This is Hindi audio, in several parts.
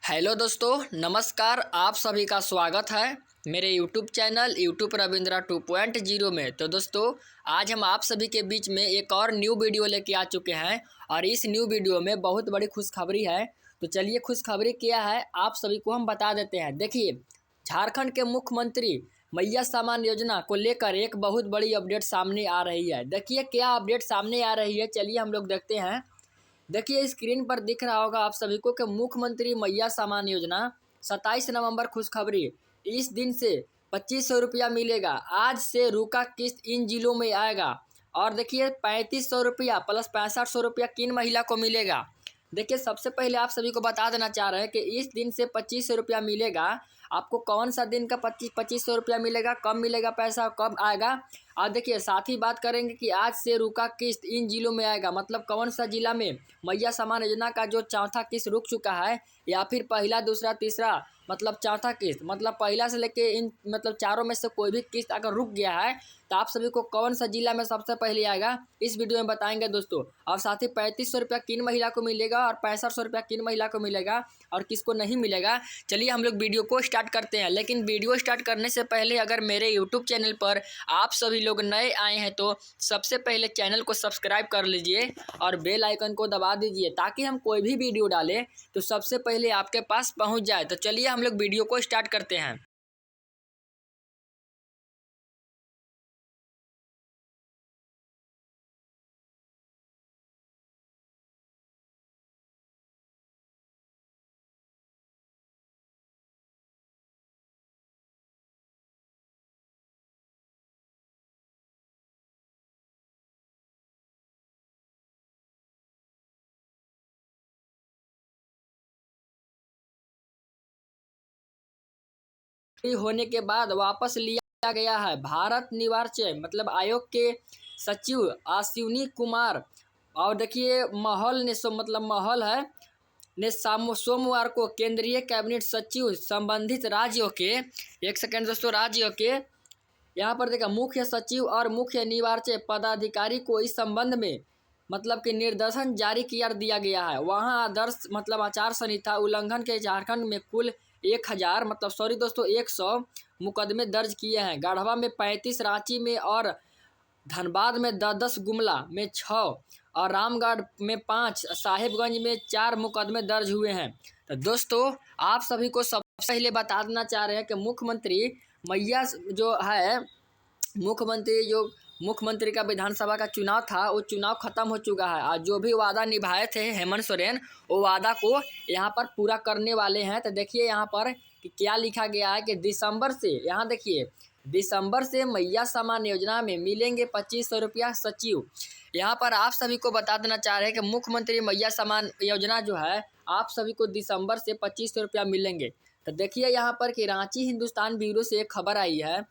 हेलो दोस्तों, नमस्कार। आप सभी का स्वागत है मेरे यूट्यूब चैनल यूट्यूब रविंद्रा 2.0 में। तो दोस्तों, आज हम आप सभी के बीच में एक और न्यू वीडियो लेके आ चुके हैं और इस न्यू वीडियो में बहुत बड़ी खुशखबरी है। तो चलिए, खुशखबरी क्या है आप सभी को हम बता देते हैं। देखिए, झारखंड के मुख्यमंत्री मैया सम्मान योजना को लेकर एक बहुत बड़ी अपडेट सामने आ रही है। देखिए, क्या अपडेट सामने आ रही है, चलिए हम लोग देखते हैं। देखिए, स्क्रीन पर दिख रहा होगा आप सभी को कि मुख्यमंत्री मैया सम्मान योजना 27 नवंबर खुशखबरी। इस दिन से 2500 रुपया मिलेगा। आज से रुका किस्त इन जिलों में आएगा। और देखिए, 3500 रुपया प्लस 6500 रुपया किन महिला को मिलेगा। देखिए, सबसे पहले आप सभी को बता देना चाह रहे हैं कि इस दिन से 2500 रुपया मिलेगा। आपको कौन सा दिन का 2500 रुपया मिलेगा, कब मिलेगा पैसा, कब आएगा। और देखिए, साथ ही बात करेंगे कि आज से रुका किस्त इन जिलों में आएगा। मतलब कौन सा जिला में मैया सम्मान योजना का जो चौथा किस्त रुक चुका है, या फिर पहला, दूसरा, तीसरा, मतलब चौथा किस्त, मतलब पहला से लेके इन मतलब चारों में से कोई भी किस्त अगर रुक गया है तो आप सभी को कौन सा जिला में सबसे पहले आएगा इस वीडियो में बताएंगे दोस्तों। और साथ ही 3500 रुपया किन महिला को मिलेगा और 6500 रुपया किन महिला को मिलेगा और किसको नहीं मिलेगा। चलिए हम लोग वीडियो को स्टार्ट करते हैं। लेकिन वीडियो स्टार्ट करने से पहले अगर मेरे यूट्यूब चैनल पर आप सभी लोग नए आए हैं तो सबसे पहले चैनल को सब्सक्राइब कर लीजिए और बेल आइकन को दबा दीजिए, ताकि हम कोई भी वीडियो डालें तो सबसे पहले आपके पास पहुंच जाए। तो चलिए हम लोग वीडियो को स्टार्ट करते हैं। होने के बाद वापस लिया गया है। भारत निर्वाचन मतलब आयोग के सचिव अश्विनी कुमार और देखिए महल ने मतलब महल है ने सोमवार को केंद्रीय कैबिनेट सचिव संबंधित राज्यों के, एक सेकेंड दोस्तों, राज्यों के यहाँ पर देखा मुख्य सचिव और मुख्य निर्वाचन पदाधिकारी को इस संबंध में मतलब कि निर्देशन जारी किया दिया गया है। वहाँ आदर्श मतलब आचार संहिता उल्लंघन के झारखंड में कुल 1000 मतलब सॉरी दोस्तों 100 मुकदमे दर्ज किए हैं। गढ़वा में 35, रांची में और धनबाद में 10, गुमला में 6 और रामगढ़ में 5, साहिबगंज में 4 मुकदमे दर्ज हुए हैं। तो दोस्तों, आप सभी को सबसे पहले बता देना चाह रहे हैं कि मुख्यमंत्री मैया जो है, मुख्यमंत्री का विधानसभा का चुनाव था, वो चुनाव खत्म हो चुका है और जो भी वादा निभाए थे हेमंत सोरेन, वो वादा को यहाँ पर पूरा करने वाले हैं। तो देखिए यहाँ पर कि क्या लिखा गया है कि दिसंबर से, यहाँ देखिए, दिसंबर से मैया सम्मान योजना में मिलेंगे 2500 रुपया। सचिव यहाँ पर आप सभी को बता देना चाह रहे हैं कि मुख्यमंत्री मैया सम्मान योजना जो है आप सभी को दिसंबर से 2500 रुपया मिलेंगे। तो देखिए यहाँ पर कि रांची हिंदुस्तान ब्यूरो से एक खबर आई है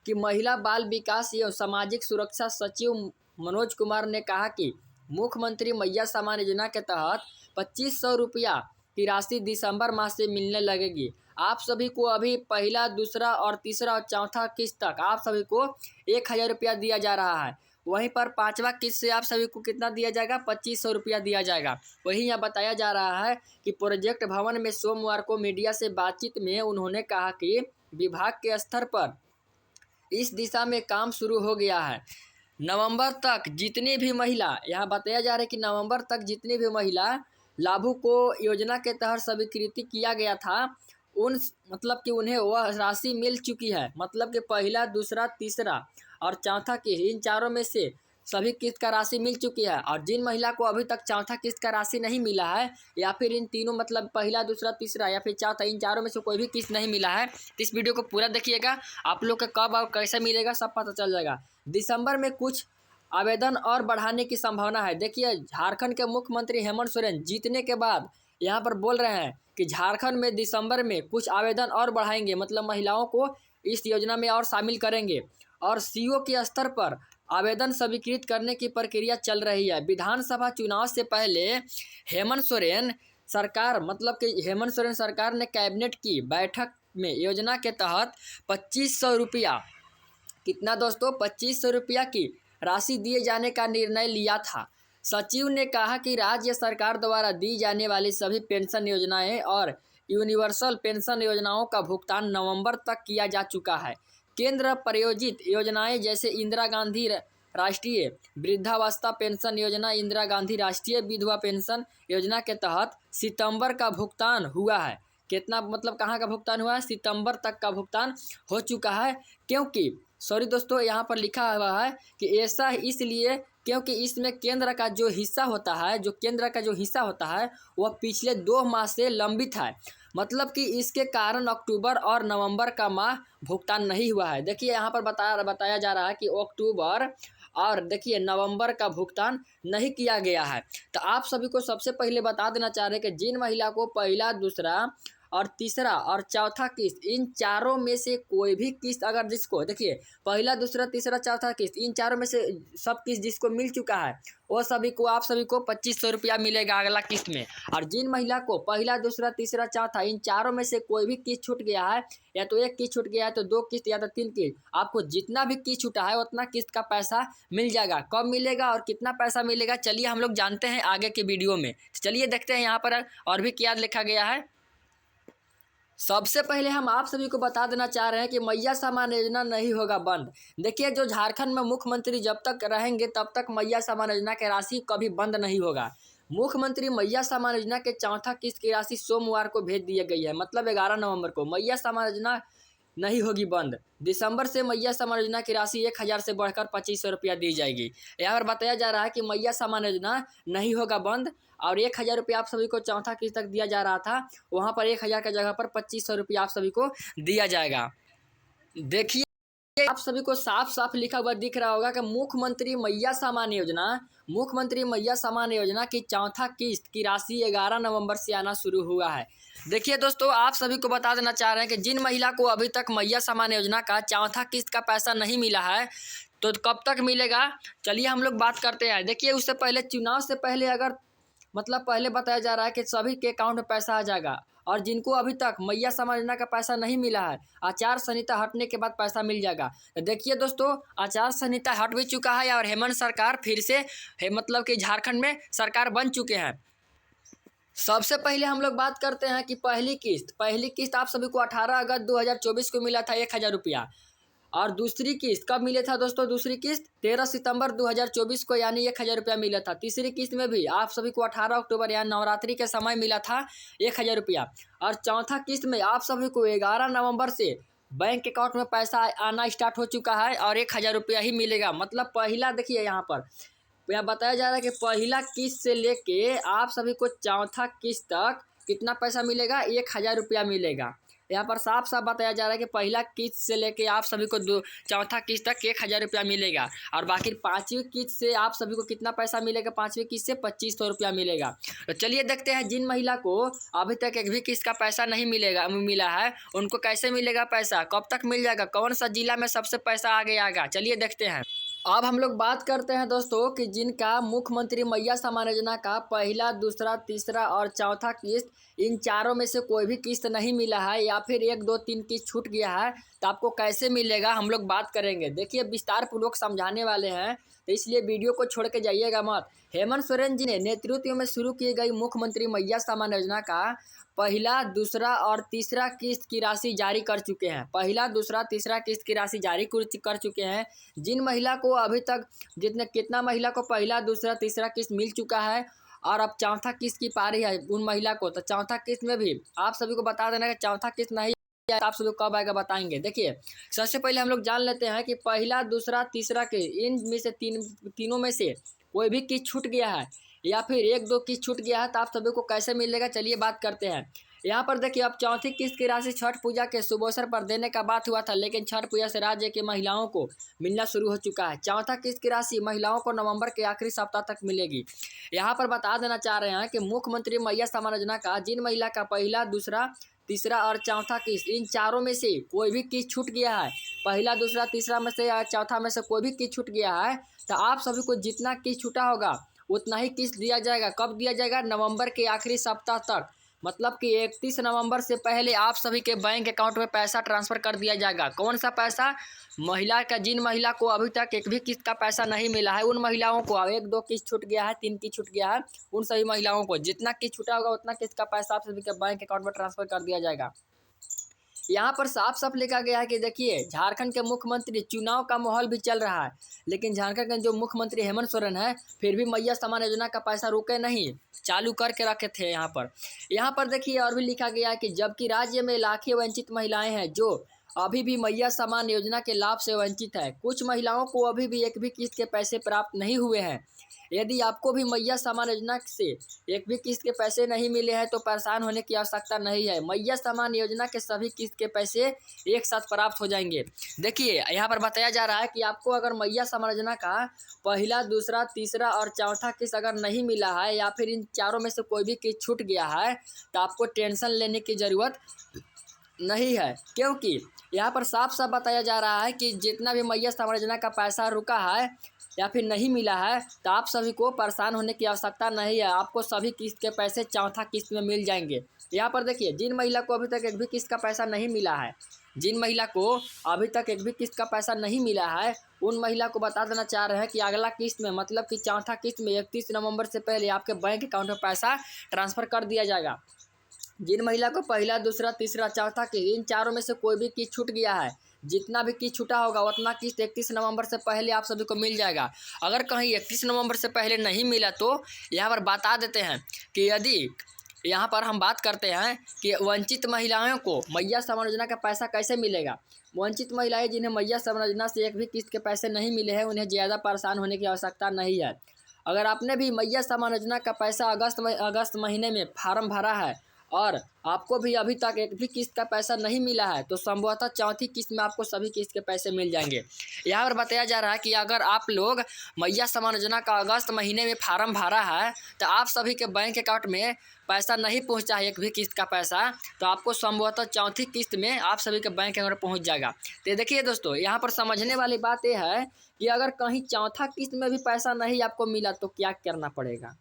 कि महिला बाल विकास एवं सामाजिक सुरक्षा सचिव मनोज कुमार ने कहा कि मुख्यमंत्री मैया सम्मान योजना के तहत 2500 रुपया की राशि दिसंबर माह से मिलने लगेगी। आप सभी को अभी पहला, दूसरा और तीसरा और चौथा किस्त तक आप सभी को 1000 रुपया दिया जा रहा है। वहीं पर पांचवा किस्त से आप सभी को कितना दिया जाएगा, 2500 रुपया दिया जाएगा। वहीं यह बताया जा रहा है कि प्रोजेक्ट भवन में सोमवार को मीडिया से बातचीत में उन्होंने कहा कि विभाग के स्तर पर इस दिशा में काम शुरू हो गया है। नवंबर तक जितनी भी महिला, यहाँ बताया जा रहा है कि नवंबर तक जितनी भी महिला लाभुक को योजना के तहत स्वीकृति किया गया था, उन मतलब कि उन्हें वह राशि मिल चुकी है। मतलब कि पहला, दूसरा, तीसरा और चौथा किस्त, इन चारों में से सभी किस्त का राशि मिल चुकी है। और जिन महिला को अभी तक चौथा किस्त का राशि नहीं मिला है, या फिर इन तीनों मतलब पहला, दूसरा, तीसरा या फिर चौथा, इन चारों में से कोई भी किस्त नहीं मिला है, तो इस वीडियो को पूरा देखिएगा। आप लोग का कब और कैसे मिलेगा सब पता चल जाएगा। दिसंबर में कुछ आवेदन और बढ़ाने की संभावना है। देखिए, झारखंड के मुख्यमंत्री हेमंत सोरेन जीतने के बाद यहाँ पर बोल रहे हैं कि झारखंड में दिसंबर में कुछ आवेदन और बढ़ाएंगे, मतलब महिलाओं को इस योजना में और शामिल करेंगे। और सीओ के स्तर पर आवेदन स्वीकृत करने की प्रक्रिया चल रही है। विधानसभा चुनाव से पहले हेमंत सोरेन सरकार मतलब कि हेमंत सोरेन सरकार ने कैबिनेट की बैठक में योजना के तहत 2500 रुपया, कितना दोस्तों, 2500 रुपया की राशि दिए जाने का निर्णय लिया था। सचिव ने कहा कि राज्य सरकार द्वारा दी जाने वाली सभी पेंशन योजनाएं और यूनिवर्सल पेंशन योजनाओं का भुगतान नवंबर तक किया जा चुका है। केंद्र प्रायोजित योजनाएं जैसे इंदिरा गांधी राष्ट्रीय वृद्धावस्था पेंशन योजना, इंदिरा गांधी राष्ट्रीय विधवा पेंशन योजना के तहत सितंबर का भुगतान हुआ है। कितना मतलब कहाँ का भुगतान हुआ है? सितंबर तक का भुगतान हो चुका है। क्योंकि सॉरी दोस्तों, यहाँ पर लिखा हुआ है कि ऐसा इसलिए क्योंकि इसमें केंद्र का जो हिस्सा होता है वह पिछले 2 माह से लंबित है। मतलब कि इसके कारण अक्टूबर और नवंबर का माह भुगतान नहीं हुआ है। देखिए यहाँ पर बताया जा रहा है कि अक्टूबर और देखिए नवंबर का भुगतान नहीं किया गया है। तो आप सभी को सबसे पहले बता देना चाह रहे हैं कि जिन महिला को पहला, दूसरा और तीसरा और चौथा किस्त, इन चारों में से कोई भी किस्त अगर जिसको देखिए पहला, दूसरा, तीसरा, चौथा किस्त, इन चारों में से सब किस्त जिसको मिल चुका है वो सभी को आप सभी को 2500 रुपया मिलेगा अगला किस्त में। और जिन महिला को पहला, दूसरा, तीसरा, चौथा इन चारों में से कोई भी किस्त छूट गया है, या तो एक किस्त छूट गया है तो 2 किस्त या तो 3 किस्त, आपको जितना भी किस्त छूटा है उतना किस्त का पैसा मिल जाएगा। कब मिलेगा और कितना पैसा मिलेगा चलिए हम लोग जानते हैं आगे के वीडियो में। चलिए देखते हैं यहाँ पर और भी क्या लिखा गया है। सबसे पहले हम आप सभी को बता देना चाह रहे हैं कि मैया सम्मान योजना नहीं होगा बंद। देखिए जो झारखंड में मुख्यमंत्री जब तक रहेंगे तब तक मैया सम्मान योजना की राशि कभी बंद नहीं होगा। मुख्यमंत्री मैया सम्मान योजना के चौथा किस्त की राशि सोमवार को भेज दी गई है, मतलब 11 नवंबर को। मैया सम्मान योजना नहीं होगी बंद। दिसंबर से मैया सम्मान योजना की राशि 1000 से बढ़कर 2500 रुपया दी जाएगी। यहाँ पर बताया जा रहा है कि मैया सम्मान योजना नहीं होगा बंद और 1000 रुपया आप सभी को चौथा किस्त तक दिया जा रहा था, वहाँ पर 1000 की जगह पर 2500 रुपया आप सभी को दिया जाएगा। देखिए आप सभी को साफ साफ लिखा हुआ दिख रहा होगा कि मुख्यमंत्री मैया सम्मान योजना की चौथा किस्त की राशि 11 नवंबर से आना शुरू हुआ है। देखिए दोस्तों आप सभी को बता देना चाह रहे हैं कि जिन महिला को अभी तक मैया सम्मान योजना का चौथा किस्त का पैसा नहीं मिला है तो कब तक मिलेगा चलिए हम लोग बात करते हैं। देखिए उससे पहले चुनाव से पहले अगर मतलब पहले बताया जा रहा है कि सभी के अकाउंट में पैसा आ जाएगा, और जिनको अभी तक मैया सम्मान योजना का पैसा नहीं मिला है आचार संहिता हटने के बाद पैसा मिल जाएगा। तो देखिए दोस्तों आचार संहिता हट भी चुका है और हेमंत सरकार फिर से मतलब कि झारखंड में सरकार बन चुके हैं। सबसे पहले हम लोग बात करते हैं कि पहली किस्त आप सभी को 18 अगस्त 2024 को मिला था 1000 रुपया। और दूसरी किस्त कब मिले था दोस्तों? दूसरी किस्त 13 सितंबर 2024 को यानी 1000 रुपया मिला था। तीसरी किस्त में भी आप सभी को 18 अक्टूबर यानी नवरात्रि के समय मिला था 1000 रुपया। और चौथा किस्त में आप सभी को 11 नवंबर से बैंक अकाउंट में पैसा आना स्टार्ट हो चुका है और 1000 रुपया ही मिलेगा। मतलब पहला देखिए यहाँ पर बताया जा रहा है कि पहला किस्त से लेके आप सभी को चौथा किस्त तक कितना पैसा मिलेगा? 1000 रुपया मिलेगा। यहाँ पर साफ साफ बताया जा रहा है कि पहला किस्त से लेके आप सभी को चौथा किस्त तक 1000 रुपया मिलेगा। और बाकी पाँचवीं किस्त से आप सभी को कितना पैसा मिलेगा? पाँचवीं किस्त से 2500 रुपया मिलेगा। तो चलिए देखते हैं जिन महिला को अभी तक एक भी किस्त का पैसा नहीं मिला है उनको कैसे मिलेगा पैसा, कब तक मिल जाएगा, कौन सा जिला में सबसे पैसा आगे आएगा, चलिए देखते हैं। अब हम लोग बात करते हैं दोस्तों कि जिनका मुख्यमंत्री मैया सम्मान योजना का पहला, दूसरा, तीसरा और चौथा किस्त इन चारों में से कोई भी किस्त नहीं मिला है या फिर 1, 2, 3 किस्त छूट गया है तो आपको कैसे मिलेगा हम लोग बात करेंगे। देखिए विस्तार पूर्वक समझाने वाले हैं तो इसलिए वीडियो को छोड़ के जाइएगा मत। हेमंत सोरेन जी ने नेतृत्व में शुरू की गई मुख्यमंत्री मैया सम्मान योजना का पहला, दूसरा और तीसरा किस्त की राशि जारी कर चुके हैं। पहला, दूसरा, तीसरा किस्त की राशि जारी कर चुके हैं। जिन महिला को अभी तक कितना महिला को पहला, दूसरा, तीसरा किस्त मिल चुका है और अब चौथा किस्त की पारी है उन महिला को, तो चौथा किस्त में भी आप सभी को बता देना कि चौथा किस्त नहीं आप सभी को कब आएगा बताएंगे। देखिए सबसे पहले हम लोग जान लेते हैं कि पहला, दूसरा, तीसरा के इन में से तीनों में से कोई भी किस्त छूट गया है या फिर 1, 2 किस्त छूट गया है तो आप सभी को कैसे मिलेगा चलिए बात करते हैं। यहाँ पर देखिए अब चौथी किस्त की राशि छठ पूजा के शुभ अवसर पर देने का बात हुआ था, लेकिन छठ पूजा से राज्य के महिलाओं को मिलना शुरू हो चुका है। चौथा किस्त की राशि महिलाओं को नवंबर के आखिरी सप्ताह तक मिलेगी। यहाँ पर बता देना चाह रहे हैं कि मुख्यमंत्री मैया सम्मान योजना का जिन महिला का पहला, दूसरा, तीसरा और चौथा किस्त इन चारों में से कोई भी किस्त छूट गया है, पहला, दूसरा, तीसरा में से या चौथा में से कोई भी किस्त छूट गया है तो आप सभी को जितना किस्त छूटा होगा उतना ही किस्त दिया जाएगा। कब दिया जाएगा? नवंबर के आखिरी सप्ताह तक। मतलब कि 31 नवंबर से पहले आप सभी के बैंक अकाउंट में पैसा ट्रांसफ़र कर दिया जाएगा। कौन सा पैसा? महिला का, जिन महिला को अभी तक एक भी किस्त का पैसा नहीं मिला है उन महिलाओं को 1-2 किस्त छूट गया है, 3 किस्त छूट गया है, उन सभी महिलाओं को जितना किस्त छूटा होगा उतना किस्त का पैसा आप सभी के बैंक अकाउंट में ट्रांसफ़र कर दिया जाएगा। यहाँ पर साफ साफ लिखा गया है कि देखिए, झारखंड के मुख्यमंत्री, चुनाव का माहौल भी चल रहा है, लेकिन झारखंड के जो मुख्यमंत्री हेमंत सोरेन है फिर भी मैया सम्मान योजना का पैसा रुके नहीं, चालू करके रखे थे। यहाँ पर देखिए और भी लिखा गया है कि जबकि राज्य में लाखों वंचित महिलाएं हैं जो अभी भी मैया सम्मान योजना के लाभ से वंचित है। कुछ महिलाओं को अभी भी एक भी किस्त के पैसे प्राप्त नहीं हुए हैं। यदि आपको भी मैया सम्मान योजना से एक भी किस्त के पैसे नहीं मिले हैं तो परेशान होने की आवश्यकता नहीं है। मैया सम्मान योजना के सभी किस्त के पैसे एक साथ प्राप्त हो जाएंगे। देखिए यहाँ पर बताया जा रहा है कि आपको अगर मैया सम्मान योजना का पहला, दूसरा, तीसरा और चौथा किस्त अगर नहीं मिला है या फिर इन चारों में से कोई भी किस्त छूट गया है तो आपको टेंशन लेने की ज़रूरत नहीं है, क्योंकि यहाँ पर साफ साफ बताया जा रहा है कि जितना भी मैया सम्मान योजना का पैसा रुका है या फिर नहीं मिला है तो आप सभी को परेशान होने की आवश्यकता नहीं है। आपको सभी किस्त के पैसे चौथा किस्त में मिल जाएंगे। यहाँ पर देखिए, जिन महिला को अभी तक एक भी किस्त का पैसा नहीं मिला है, जिन महिला को अभी तक एक भी किस्त का पैसा नहीं मिला है उन महिला को बता देना चाह रहे हैं कि अगला किस्त में, मतलब कि चौथा किस्त में 31 नवंबर से पहले आपके बैंक अकाउंट में पैसा ट्रांसफ़र कर दिया जाएगा। जिन महिला को पहला, दूसरा, तीसरा, चौथा किस्त इन चारों में से कोई भी किस्त छूट गया है, जितना भी किस्त छूटा होगा उतना किस्त 31 नवंबर से पहले आप सभी को मिल जाएगा। अगर कहीं 31 नवंबर से पहले नहीं मिला तो यहाँ पर बता देते हैं कि यदि यहाँ पर हम बात करते हैं कि वंचित महिलाओं को मैया सम्मान योजना का पैसा कैसे मिलेगा। वंचित महिलाएं जिन्हें मैया सम्मान योजना से एक भी किस्त के पैसे नहीं मिले हैं उन्हें ज़्यादा परेशान होने की आवश्यकता नहीं है। अगर आपने भी मैया सम्मान योजना का पैसा अगस्त महीने में फार्म भरा है और आपको भी अभी तक एक भी किस्त का पैसा नहीं मिला है तो संभवतः चौथी किस्त में आपको सभी किस्त के पैसे मिल जाएंगे। यहाँ पर बताया जा रहा है कि अगर आप लोग मैया सम्मान योजना का अगस्त महीने में फार्म भरा है तो आप सभी के बैंक अकाउंट में पैसा नहीं पहुँचा है एक भी किस्त का पैसा, तो आपको संभवतः चौथी किस्त में आप सभी के बैंक अकाउंट पहुँच जाएगा। तो देखिए दोस्तों, यहाँ पर समझने वाली बात यह है कि अगर कहीं चौथा किस्त में भी पैसा नहीं आपको मिला तो क्या करना पड़ेगा।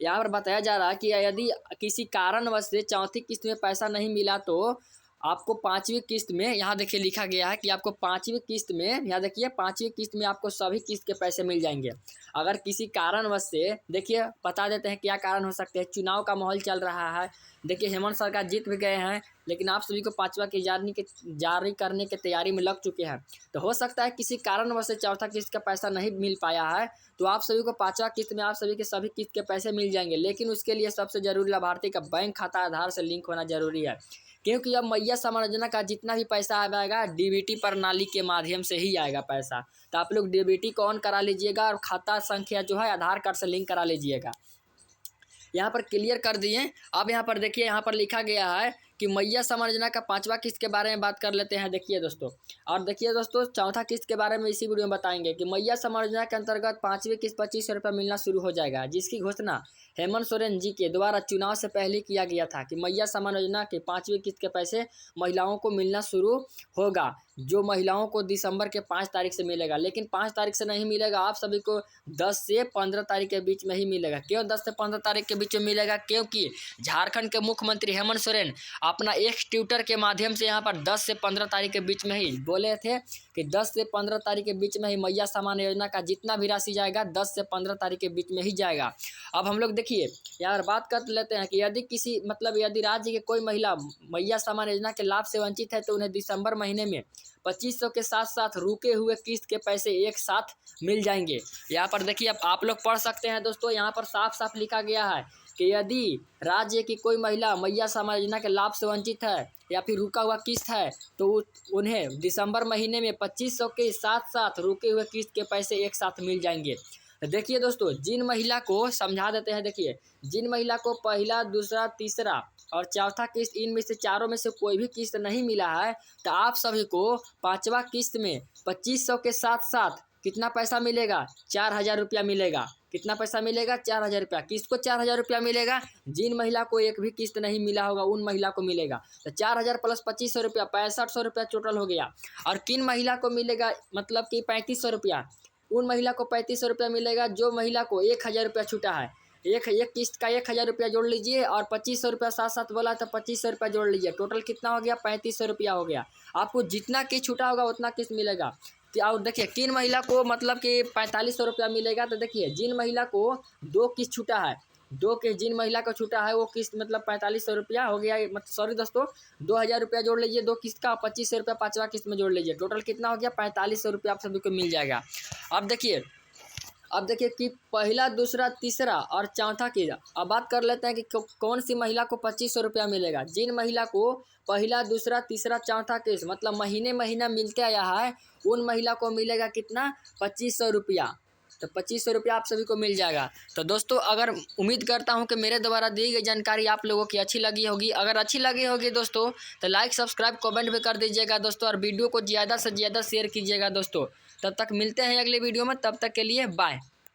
यहाँ पर बताया जा रहा है कि यदि किसी कारणवश से चौथी किस्त में पैसा नहीं मिला तो आपको पाँचवीं किस्त में, यहाँ देखिए लिखा गया है कि आपको पाँचवीं किस्त में, यहाँ देखिए पाँचवीं किस्त में आपको सभी किस्त के पैसे मिल जाएंगे। अगर किसी कारणवश से, देखिए बता देते हैं क्या कारण हो सकते हैं। चुनाव का माहौल चल रहा है, देखिए हेमंत सरकार जीत भी गए हैं लेकिन आप सभी को पाँचवा की जारी करने की तैयारी में लग चुके हैं। तो हो सकता है किसी कारणवश से चौथा किस्त का पैसा नहीं मिल पाया है तो आप सभी को पाँचवा किस्त में आप सभी के सभी किस्त के पैसे मिल जाएंगे। लेकिन उसके लिए सबसे ज़रूरी लाभार्थी का बैंक खाता आधार से लिंक होना जरूरी है, क्योंकि अब मैया सम्मान योजना का जितना भी पैसा आएगा डीबीटी प्रणाली के माध्यम से ही आएगा पैसा। तो आप लोग डीबीटी को ऑन करा लीजिएगा और खाता संख्या जो है आधार कार्ड से लिंक करा लीजिएगा। यहाँ पर क्लियर कर दिए। अब यहाँ पर देखिए, यहाँ पर लिखा गया है कि मैया सम्मान योजना का पाँचवा किस्त के बारे में बात कर लेते हैं। देखिए दोस्तों, और देखिए दोस्तों, चौथा किस्त के बारे में इसी वीडियो में बताएंगे कि मैया सम्मान योजना के अंतर्गत पाँचवीं किस्त 2500 रुपये मिलना शुरू हो जाएगा, जिसकी घोषणा हेमंत सोरेन जी के द्वारा चुनाव से पहले किया गया था कि मैया सम्मान योजना के पाँचवीं किस्त के पैसे महिलाओं को मिलना शुरू होगा, जो महिलाओं को दिसंबर के 5 तारीख से मिलेगा। लेकिन 5 तारीख से नहीं मिलेगा, आप सभी को 10 से 15 तारीख के बीच में ही मिलेगा। क्यों 10 से 15 तारीख के बीच में मिलेगा? क्योंकि झारखंड के मुख्यमंत्री हेमंत सोरेन अपना एक ट्विटर के माध्यम से यहाँ पर 10 से 15 तारीख के बीच में ही बोले थे कि 10 से 15 तारीख के बीच में ही मैया सम्मान योजना का जितना भी राशि जाएगा 10 से 15 तारीख के बीच में ही जाएगा। अब हम लोग देखिए यहाँ पर बात कर लेते हैं कि यदि राज्य के कोई महिला मैया सम्मान योजना के लाभ से वंचित है तो उन्हें दिसंबर महीने में 2500 के साथ साथ रुके हुए किस्त के पैसे एक साथ मिल जाएंगे। यहाँ पर देखिए, अब आप लोग पढ़ सकते हैं दोस्तों, यहाँ पर साफ साफ लिखा गया है कि यदि राज्य की कोई महिला मैया सम्मान योजना के लाभ से वंचित है या फिर रुका हुआ किस्त है तो उन्हें दिसंबर महीने में 2500 के साथ साथ रुके हुए किस्त के पैसे एक साथ मिल जाएंगे। देखिए दोस्तों, जिन महिला को समझा देते हैं, देखिए जिन महिला को पहला, दूसरा, तीसरा और चौथा किस्त इनमें से चारों में से कोई भी किस्त नहीं मिला है तो आप सभी को पाँचवा किस्त में 2500 के साथ साथ कितना पैसा मिलेगा? 4000 रुपया मिलेगा। कितना पैसा मिलेगा? 4000 रुपया। किस्त को 4000 रुपया मिलेगा। जिन महिला को एक भी किस्त नहीं मिला होगा उन महिला को मिलेगा। तो 4000 प्लस 2500 रुपया 6500 रुपया टोटल हो गया। और किन महिला को मिलेगा? मतलब कि 3500 रुपया। उन महिला को 3500 रुपया मिलेगा जो महिला को 1000 रुपया छूटा है। एक एक किस्त का 1000 रुपया जोड़ लीजिए और 2500 रुपया साथ साथ बोला तो 2500 रुपया जोड़ लीजिए, टोटल कितना हो गया 3500 रुपया हो गया। आपको जितना किस्त छूटा होगा उतना किस्त मिलेगा। और देखिए किन महिला को मतलब कि 4500 रुपया मिलेगा, तो देखिए जिन महिला को 2 किस्त छूटा है, 2 किस्त जिन महिला को छूटा है वो किस्त मतलब 4500 रुपया हो गया, मतलब सॉरी दोस्तों 2000 रुपया जोड़ लीजिए 2 किस्त का, 2500 रुपया 5वां किस्त में जोड़ लीजिए, टोटल कितना हो गया 4500 रुपया आप सभी को मिल जाएगा। अब देखिए कि पहला दूसरा तीसरा और चौथा की अब बात कर लेते हैं कि कौन सी महिला को 2500 रुपया मिलेगा। जिन महिला को पहला दूसरा तीसरा चौथा किस्त मतलब महीने महीना मिलते आया है उन महिला को मिलेगा कितना 2500 रुपया। तो 2500 रुपया आप सभी को मिल जाएगा। तो दोस्तों अगर उम्मीद करता हूं कि मेरे द्वारा दी गई जानकारी आप लोगों की अच्छी लगी होगी। अगर अच्छी लगी होगी दोस्तों तो लाइक सब्सक्राइब कमेंट भी कर दीजिएगा दोस्तों, और वीडियो को ज़्यादा से ज़्यादा शेयर कीजिएगा दोस्तों। तब तक मिलते हैं अगले वीडियो में, तब तक के लिए बाय।